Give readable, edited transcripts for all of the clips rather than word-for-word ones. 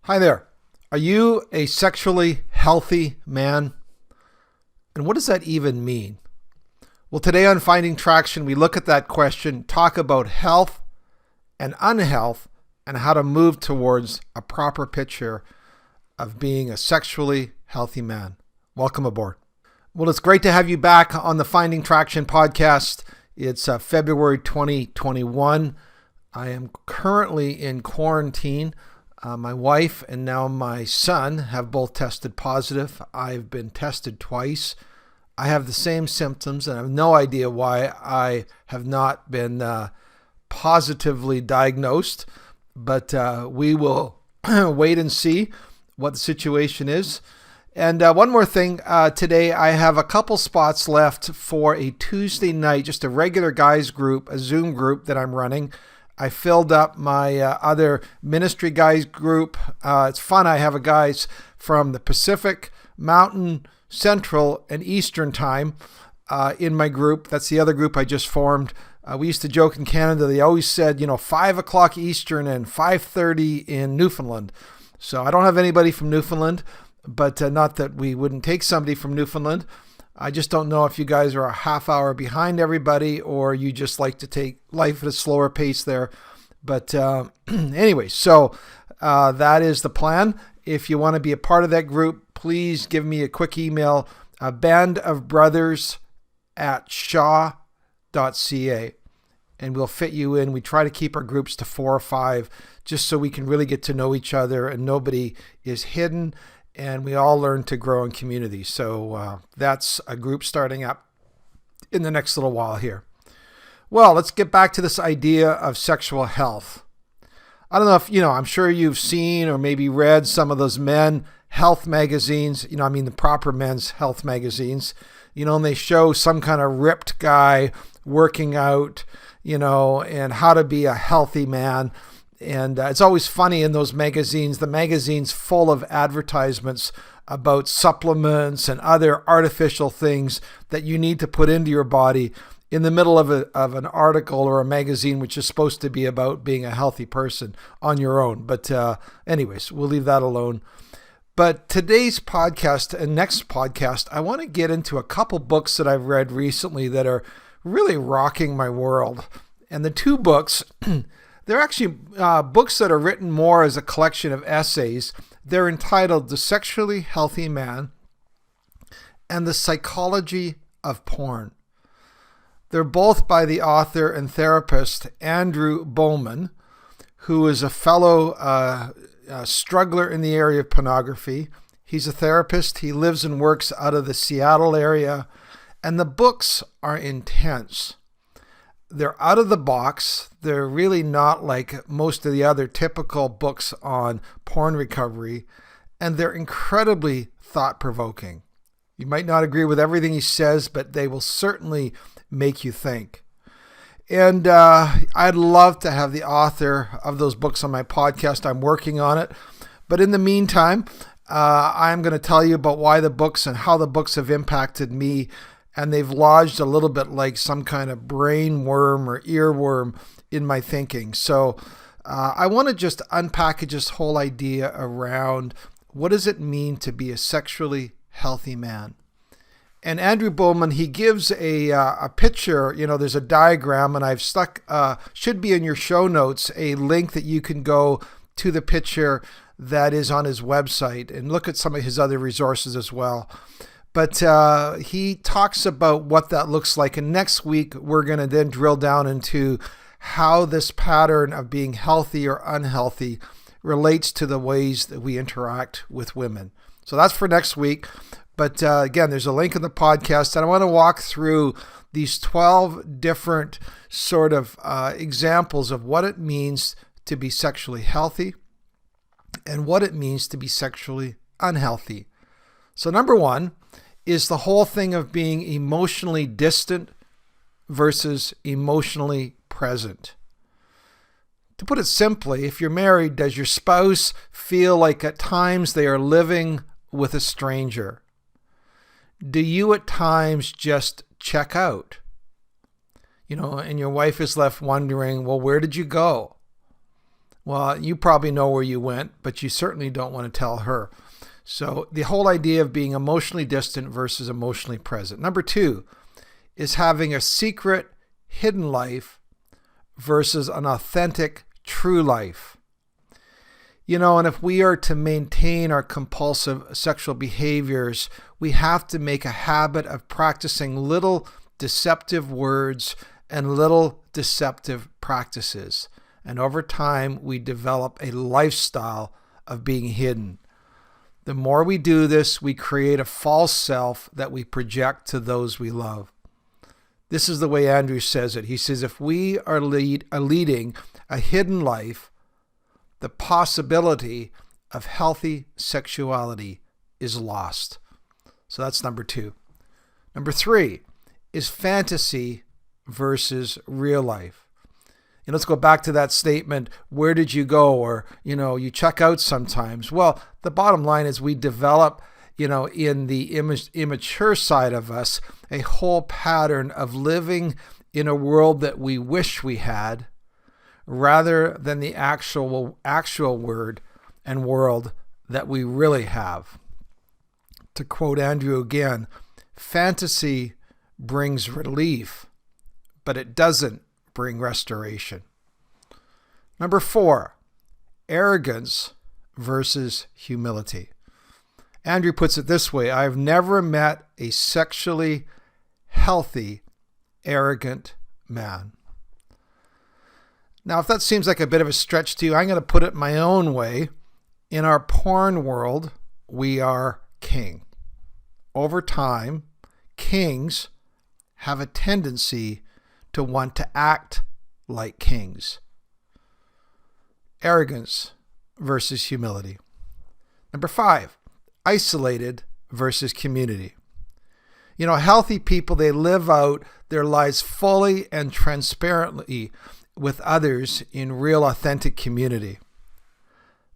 Hi there. Are you a sexually healthy man? And what does that even mean? Well, today on Finding Traction, we look at that question, talk about health and unhealth, and how to move towards a proper picture of being a sexually healthy man. Welcome aboard. Well, it's great to have you back on the Finding Traction podcast. It's February 2021. I am currently in quarantine. My wife and now my son have both tested positive. I've been tested twice. I have the same symptoms and I have no idea why I have not been positively diagnosed, but we will wait and see what the situation is. And one more thing, today I have a couple spots left for a Tuesday night, just a regular guys group, a Zoom group that I'm running. I filled up my other ministry guys group. It's fun. I have guys from the Pacific, Mountain, Central, and Eastern time in my group. That's the other group I just formed. We used to joke in Canada. They always said, 5 o'clock Eastern and 5:30 in Newfoundland. So I don't have anybody from Newfoundland, but not that we wouldn't take somebody from Newfoundland. I just don't know if you guys are a half hour behind everybody or you just like to take life at a slower pace there. But anyway, so that is the plan. If you want to be a part of that group, please give me a quick email, bandofbrothers@shaw.ca, and we'll fit you in. We try to keep our groups to 4 or 5 just so we can really get to know each other and nobody is hidden. And we all learn to grow in community. So that's a group starting up in the next little while here. Well, let's get back to this idea of sexual health. I don't know if, I'm sure you've seen or maybe read some of those men health magazines, the proper men's health magazines, and they show some kind of ripped guy working out, and how to be a healthy man. And it's always funny in those magazines, the magazine's full of advertisements about supplements and other artificial things that you need to put into your body in the middle of an article or a magazine, which is supposed to be about being a healthy person on your own. But anyways, we'll leave that alone. But today's podcast and next podcast, I want to get into a couple books that I've read recently that are really rocking my world. And the two books... They're actually books that are written more as a collection of essays. They're entitled The Sexually Healthy Man and The Psychology of Porn. They're both by the author and therapist Andrew Bauman, who is a fellow struggler in the area of pornography. He's a therapist. He lives and works out of the Seattle area, and the books are intense. They're out of the box. They're really not like most of the other typical books on porn recovery, and they're incredibly thought-provoking. You might not agree with everything he says, but they will certainly make you think. And I'd love to have the author of those books on my podcast. I'm working on it. But in the meantime, I'm going to tell you about why the books and how the books have impacted me. And they've lodged a little bit like some kind of brain worm or earworm in my thinking. So I want to just unpackage this whole idea around what does it mean to be a sexually healthy man. And Andrew Bauman, he gives a picture, there's a diagram, and I've stuck, should be in your show notes, a link that you can go to the picture that is on his website and look at some of his other resources as well. But he talks about what that looks like. And next week, we're going to then drill down into how this pattern of being healthy or unhealthy relates to the ways that we interact with women. So that's for next week. But again, there's a link in the podcast. And I want to walk through these 12 different sort of examples of what it means to be sexually healthy and what it means to be sexually unhealthy. So number one is the whole thing of being emotionally distant versus emotionally present. To put it simply, if you're married, does your spouse feel like at times they are living with a stranger? Do you at times just check out? And your wife is left wondering, well, where did you go? Well, you probably know where you went, but you certainly don't want to tell her. So the whole idea of being emotionally distant versus emotionally present. Number 2 is having a secret, hidden life versus an authentic, true life. And if we are to maintain our compulsive sexual behaviors, we have to make a habit of practicing little deceptive words and little deceptive practices. And over time, we develop a lifestyle of being hidden. The more we do this, we create a false self that we project to those we love. This is the way Andrew says it. He says, if we are leading a hidden life, the possibility of healthy sexuality is lost. So that's number 2. Number 3 is fantasy versus real life. Let's go back to that statement, where did you go? Or, you check out sometimes. Well, the bottom line is we develop, in the immature side of us, a whole pattern of living in a world that we wish we had, rather than the actual word and world that we really have. To quote Andrew again, fantasy brings relief, but it doesn't bring restoration. Number 4, arrogance versus humility. Andrew puts it this way: I've never met a sexually healthy, arrogant man. Now, if that seems like a bit of a stretch to you, I'm going to put it my own way. In our porn world, we are king. Over time, kings have a tendency to want to act like kings. Arrogance versus humility. Number 5, isolated versus community. Healthy people, they live out their lives fully and transparently with others in real authentic community.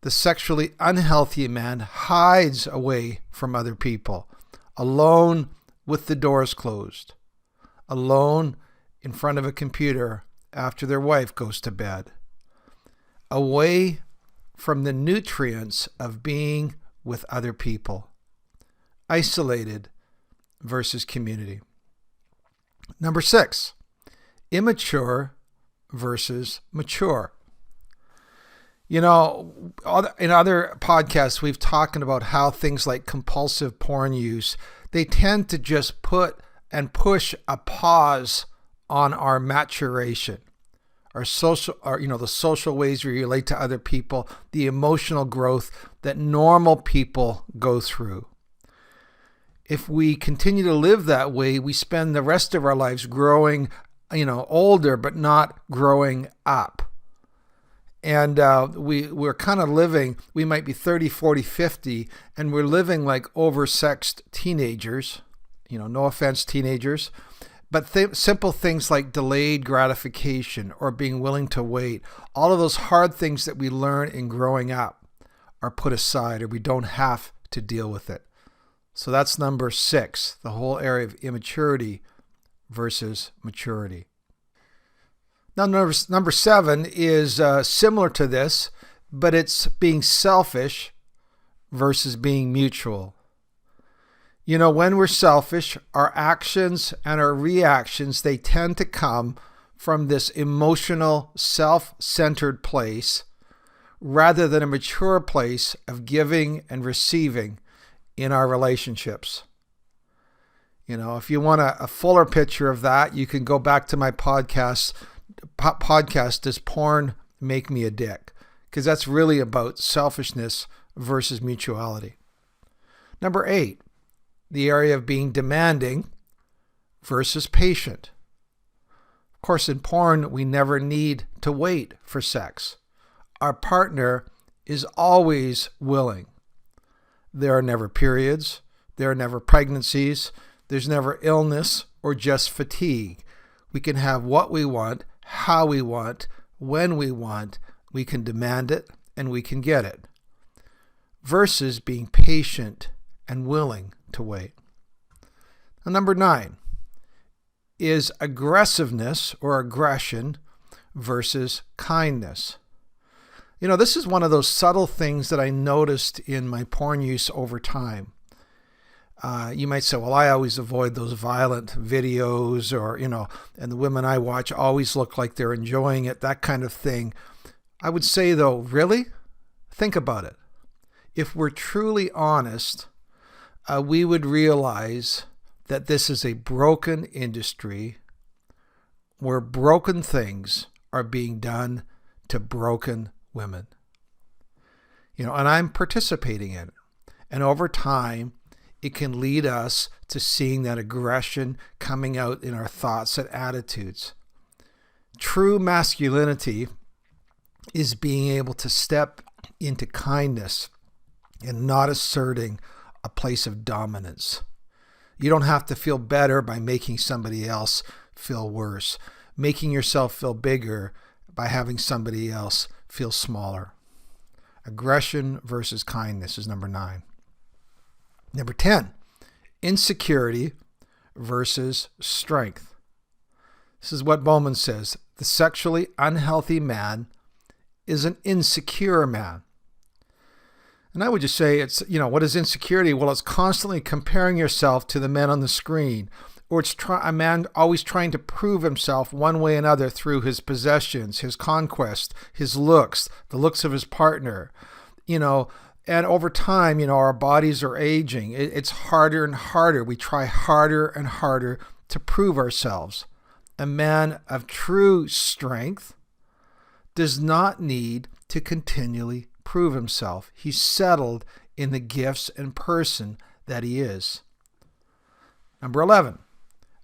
The sexually unhealthy man hides away from other people, alone with the doors closed, alone in front of a computer after their wife goes to bed, away from the nutrients of being with other people. Isolated versus community. Number 6, immature versus mature. In other podcasts, we've talked about how things like compulsive porn use, they tend to just put and push a pause on our maturation, the social ways we relate to other people, the emotional growth that normal people go through. If we continue to live that way, we spend the rest of our lives growing, older, but not growing up. And we're kind of living, we might be 30, 40, 50, and we're living like oversexed teenagers, no offense, teenagers, but simple things like delayed gratification or being willing to wait, all of those hard things that we learn in growing up are put aside, or we don't have to deal with it. So that's number 6, the whole area of immaturity versus maturity. Now, number 7 is similar to this, but it's being selfish versus being mutual. When we're selfish, our actions and our reactions, they tend to come from this emotional, self-centered place rather than a mature place of giving and receiving in our relationships. If you want a fuller picture of that, you can go back to my podcast, Does Porn Make Me a Dick? Because that's really about selfishness versus mutuality. Number 8, the area of being demanding versus patient. Of course, in porn, we never need to wait for sex. Our partner is always willing. There are never periods. There are never pregnancies. There's never illness or just fatigue. We can have what we want, how we want, when we want. We can demand it and we can get it. Versus being patient and willing to wait. Now, number 9 is aggressiveness or aggression versus kindness. This is one of those subtle things that I noticed in my porn use over time. You might say, well, I always avoid those violent videos or, and the women I watch always look like they're enjoying it, that kind of thing. I would say, though, really? Think about it. If we're truly honest, we would realize that this is a broken industry where broken things are being done to broken women. And I'm participating in it. And over time, it can lead us to seeing that aggression coming out in our thoughts and attitudes. True masculinity is being able to step into kindness and not asserting a place of dominance. You don't have to feel better by making somebody else feel worse, making yourself feel bigger by having somebody else feel smaller. Aggression versus kindness is number 9. Number 10, insecurity versus strength. This is what Bauman says. The sexually unhealthy man is an insecure man. And I would just say it's, what is insecurity? Well, it's constantly comparing yourself to the men on the screen. Or it's a man always trying to prove himself one way or another through his possessions, his conquest, his looks, the looks of his partner, And over time, our bodies are aging. It's harder and harder. We try harder and harder to prove ourselves. A man of true strength does not need to continually prove himself. He's settled in the gifts and person that he is. Number 11,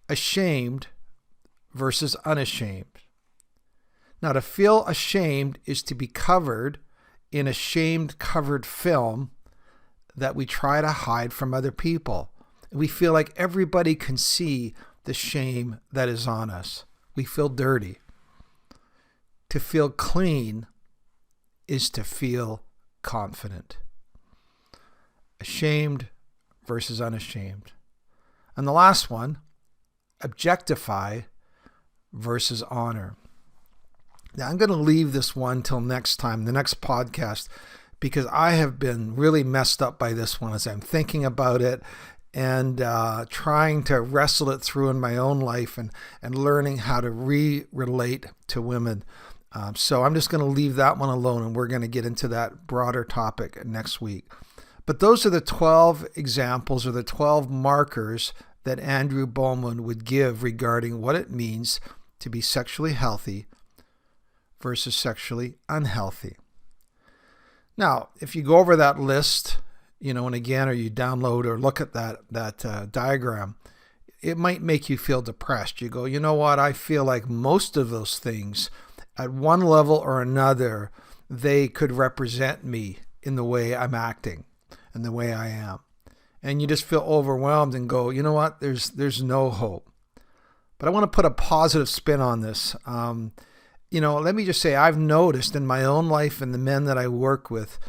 ashamed versus unashamed. Now, to feel ashamed is to be covered in a shame-covered film that we try to hide from other people. We feel like everybody can see the shame that is on us. We feel dirty. To feel clean is to feel confident. Ashamed versus unashamed. And the last one, objectify versus honor. Now, I'm going to leave this one till next time, the next podcast, because I have been really messed up by this one as I'm thinking about it and trying to wrestle it through in my own life and learning how to relate to women. So I'm just going to leave that one alone, and we're going to get into that broader topic next week. But those are the 12 examples or the 12 markers that Andrew Bauman would give regarding what it means to be sexually healthy versus sexually unhealthy. Now, if you go over that list, and again, or you download or look at that diagram, it might make you feel depressed. You go, you know what? I feel like most of those things, at one level or another, they could represent me in the way I'm acting and the way I am. And you just feel overwhelmed and go, you know what? There's no hope. But I want to put a positive spin on this. Let me just say, I've noticed in my own life and the men that I work with,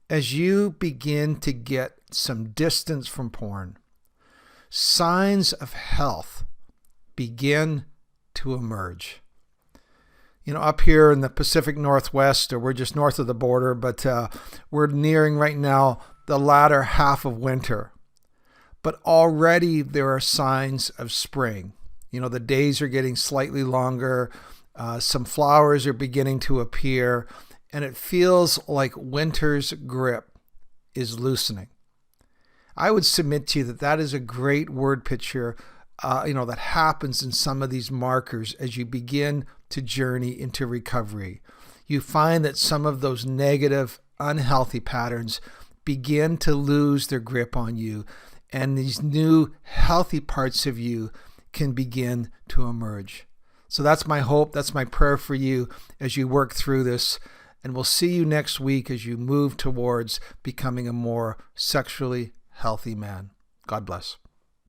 as you begin to get some distance from porn, signs of health begin to emerge. Up here in the Pacific Northwest, or we're just north of the border, but we're nearing right now the latter half of winter. But already there are signs of spring. The days are getting slightly longer. Some flowers are beginning to appear, and it feels like winter's grip is loosening. I would submit to you that is a great word picture, that happens in some of these markers as you begin to journey into recovery. You find that some of those negative, unhealthy patterns begin to lose their grip on you, and these new healthy parts of you can begin to emerge. So that's my hope. That's my prayer for you as you work through this. And we'll see you next week as you move towards becoming a more sexually healthy man. God bless.